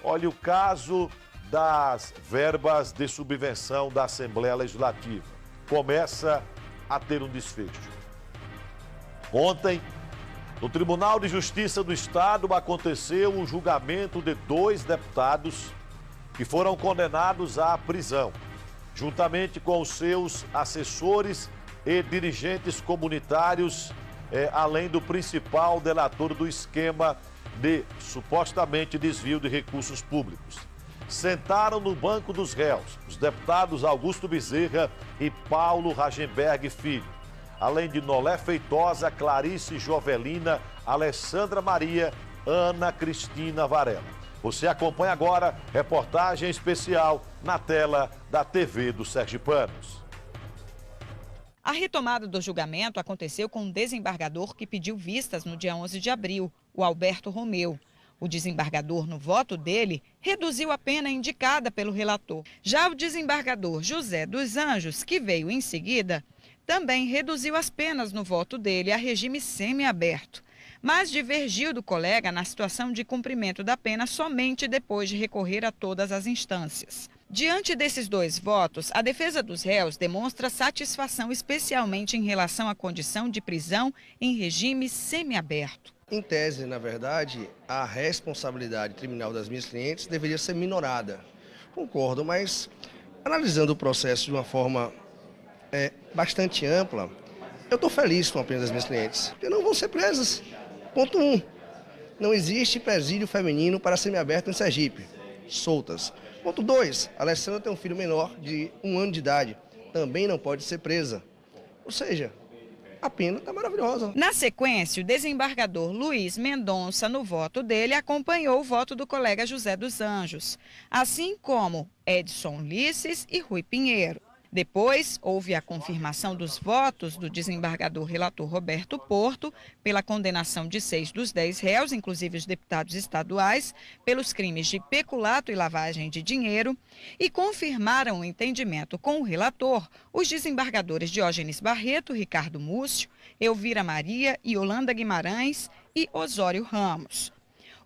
Olha, o caso das verbas de subvenção da Assembleia Legislativa começa a ter um desfecho. Ontem, no Tribunal de Justiça do Estado, aconteceu o julgamento de 2 deputados que foram condenados à prisão, juntamente com os seus assessores e dirigentes comunitários, além do principal delator do esquema de supostamente desvio de recursos públicos. Sentaram no banco dos réus os deputados Augusto Bezerra e Paulo Ragenberg Filho, além de Nolé Feitosa, Clarice Jovelina, Alessandra Maria, Ana Cristina Varela. Você acompanha agora reportagem especial na tela da TV dos Sergipanos. A retomada do julgamento aconteceu com um desembargador que pediu vistas no dia 11 de abril, o Alberto Romeu. O desembargador, no voto dele, reduziu a pena indicada pelo relator. Já o desembargador José dos Anjos, que veio em seguida, também reduziu as penas no voto dele a regime semiaberto, mas divergiu do colega na situação de cumprimento da pena somente depois de recorrer a todas as instâncias. Diante desses 2 votos, a defesa dos réus demonstra satisfação, especialmente em relação à condição de prisão em regime semiaberto. Em tese, na verdade, a responsabilidade criminal das minhas clientes deveria ser minorada. Concordo, mas analisando o processo de uma forma bastante ampla, eu estou feliz com a pena das minhas clientes, porque não vão ser presas. Ponto 1. Não existe presídio feminino para semiaberto em Sergipe. Soltas. Ponto 2. A Alessandra tem um filho menor de 1 ano de idade. Também não pode ser presa. Ou seja, a pena está maravilhosa. Na sequência, o desembargador Luiz Mendonça, no voto dele, acompanhou o voto do colega José dos Anjos, assim como Edson Ulisses e Rui Pinheiro. Depois, houve a confirmação dos votos do desembargador relator Roberto Porto pela condenação de 6 dos 10 réus, inclusive os deputados estaduais, pelos crimes de peculato e lavagem de dinheiro, e confirmaram o entendimento com o relator os desembargadores Diógenes Barreto, Ricardo Múcio, Elvira Maria, Yolanda Guimarães e Osório Ramos.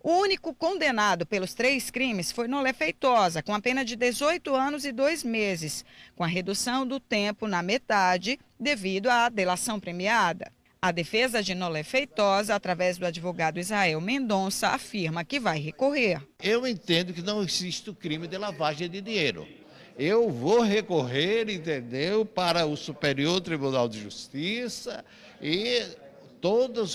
O único condenado pelos 3 crimes foi Nolé Feitosa, com a pena de 18 anos e 2 meses, com a redução do tempo na metade devido à delação premiada. A defesa de Nolé Feitosa, através do advogado Israel Mendonça, afirma que vai recorrer. Eu entendo que não existe o crime de lavagem de dinheiro. Eu vou recorrer, entendeu, para o Superior Tribunal de Justiça e todas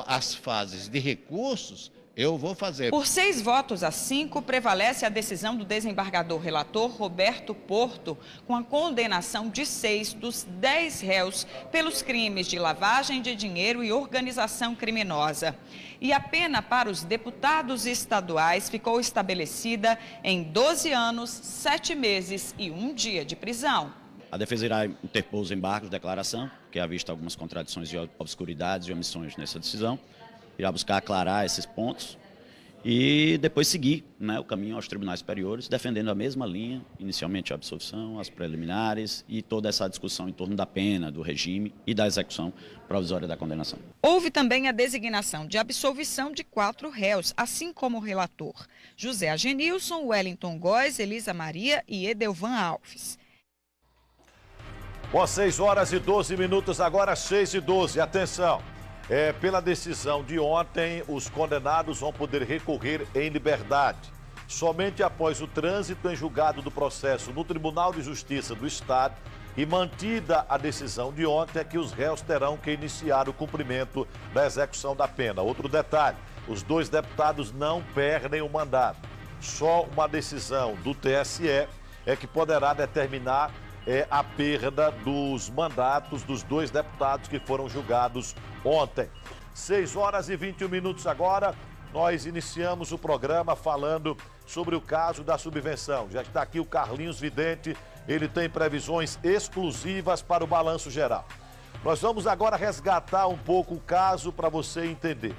as fases de recursos eu vou fazer. Por 6 votos a 5, prevalece a decisão do desembargador relator Roberto Porto, com a condenação de 6 dos 10 réus pelos crimes de lavagem de dinheiro e organização criminosa. E a pena para os deputados estaduais ficou estabelecida em 12 anos, 7 meses e 1 dia de prisão. A defesa irá interpor os embargos de declaração, que há visto algumas contradições e obscuridades e omissões nessa decisão. Irá buscar aclarar esses pontos e depois seguir, o caminho aos tribunais superiores, defendendo a mesma linha, inicialmente a absolvição, as preliminares e toda essa discussão em torno da pena, do regime e da execução provisória da condenação. Houve também a designação de absolvição de 4 réus, assim como o relator: José Agenilson, Wellington Góes, Elisa Maria e Edelvan Alves. Bom, 6 horas e 12 minutos, agora 6h12. Atenção! Pela decisão de ontem, os condenados vão poder recorrer em liberdade. Somente após o trânsito em julgado do processo no Tribunal de Justiça do Estado e mantida a decisão de ontem é que os réus terão que iniciar o cumprimento da execução da pena. Outro detalhe, os 2 deputados não perdem o mandato. Só uma decisão do TSE é que poderá determinar a perda dos mandatos dos 2 deputados que foram julgados ontem. 6 horas e 21 minutos agora, nós iniciamos o programa falando sobre o caso da subvenção. Já está aqui o Carlinhos Vidente, ele tem previsões exclusivas para o balanço geral. Nós vamos agora resgatar um pouco o caso para você entender.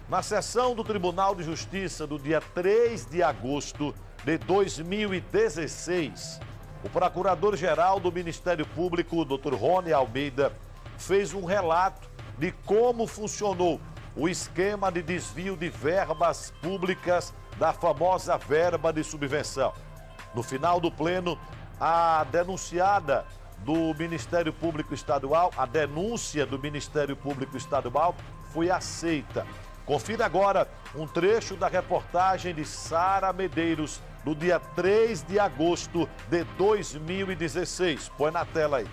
Na sessão do Tribunal de Justiça do dia 3 de agosto de 2016, o Procurador-Geral do Ministério Público, o Dr. Rony Almeida, fez um relato de como funcionou o esquema de desvio de verbas públicas da famosa verba de subvenção. No final do pleno, a denunciada do Ministério Público Estadual, a denúncia do Ministério Público Estadual foi aceita. Confira agora um trecho da reportagem de Sara Medeiros, do dia 3 de agosto de 2016. Põe na tela aí.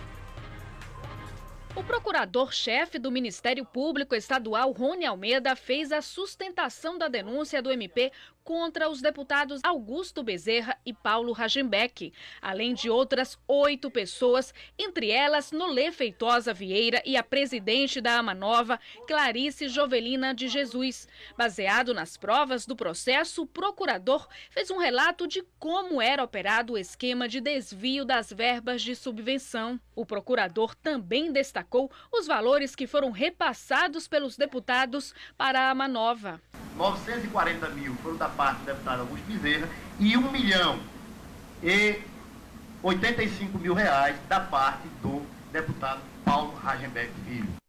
O procurador-chefe do Ministério Público Estadual, Rony Almeida, fez a sustentação da denúncia do MP contra os deputados Augusto Bezerra e Paulo Rajembeck, além de outras 8 pessoas, entre elas Nolê Feitosa Vieira e a presidente da Amanova, Clarice Jovelina de Jesus. Baseado nas provas do processo, o procurador fez um relato de como era operado o esquema de desvio das verbas de subvenção. O procurador também destacou os valores que foram repassados pelos deputados para a Amanova. 940 mil foram da parte do deputado Augusto Bezerra e 1.085.000 reais da parte do deputado Paulo Rajembeck Filho.